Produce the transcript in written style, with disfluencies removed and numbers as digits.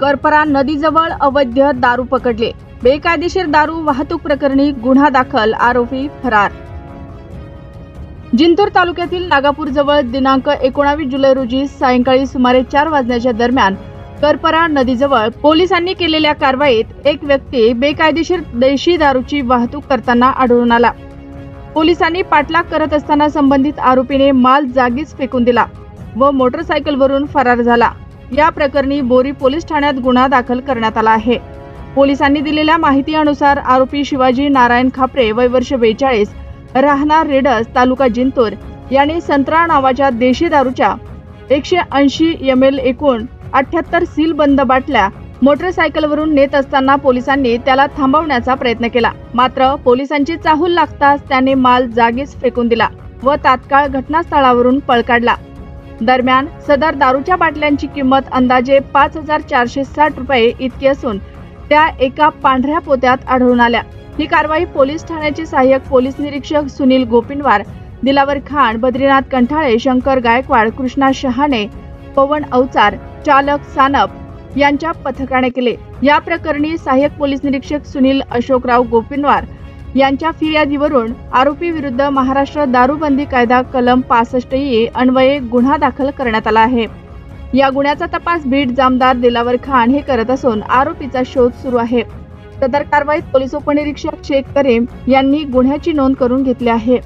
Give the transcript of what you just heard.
करपरा नदीजवळ अवैध दारू पकडले। बेकायदेशीर दारू वाहतूक प्रकरणी गुन्हा दाखल, आरोपी फरार। जिंतूर तालुक्यातील नागापूर जवळ दिनांक 19 जुलै रोजी सायंकाळी सुमारे 4 वाजण्याच्या दरम्यान करपरा नदीजवळ पोलिसांनी केलेल्या कारवाईत एक व्यक्ती बेकायदेशीर देशी दारूची वाहतूक करताना आढळून आला। पोलिसांनी पाठलाग करत असताना संबंधित आरोपीने माल जागीच फेकून दिला व मोटरसायकलवरून फरार झाला। या प्रकरणी बोरी पोलीस ठाण्यात गुन्हा दाखल करण्यात आला आहे। पोलिसांनी दिलेल्या माहितीनुसार आरोपी शिवाजी नारायण खापरे, वय वर्ष 42, राहणार रेडस, तालुका जिंतूर याने संत्रा नावाच्या देशी दारूच्या 180 ml एकूण 78 सीलबंद बाटल्या मोटरसायकलवरून नेत असताना पोलिसांनी त्याला थांबवण्याचा प्रयत्न केला। मात्र पोलिसांची चाहूल लागताच त्याने माल जागीच फेकून दिला व तात्काळ घटनास्थळावरून पळ काढला। दरम्यान सदर दारूच्या बाटल्यांची किंमत अंदाजे 5460 रुपये इतकी असून त्या एका पांढऱ्या पोत्यात आढळून आल्या। ही कारवाई पोलीस ठाण्याचे सहाय्यक पोलीस निरीक्षक सुनील गोपिनवार, दिलावर खान, बद्रीनाथ कंठाळे, शंकर गायकवाड, कृष्णा शहाणे, पवन अवचार, चालक सानप यांच्या पथकाने केले। या प्रकरणी सहाय्यक पोलीस निरीक्षक सुनील अशोकराव गोपिनवार यांच्या फिर्यादीवरून आरोपी विरुद्ध महाराष्ट्र दारूबंदी कायदा कलम 65E अन्वये गुन्हा दाखल करण्यात आला आहे। या गुन्ह्याचा तपास बीड जामदार दिलावर खान हे करत असून आरोपीचा शोध सुरू आहे। सदर कारवाईत पोलीस उपनिरीक्षक शेख करीम यांनी गुन्ह्याची नोंद करून घेतली आहे।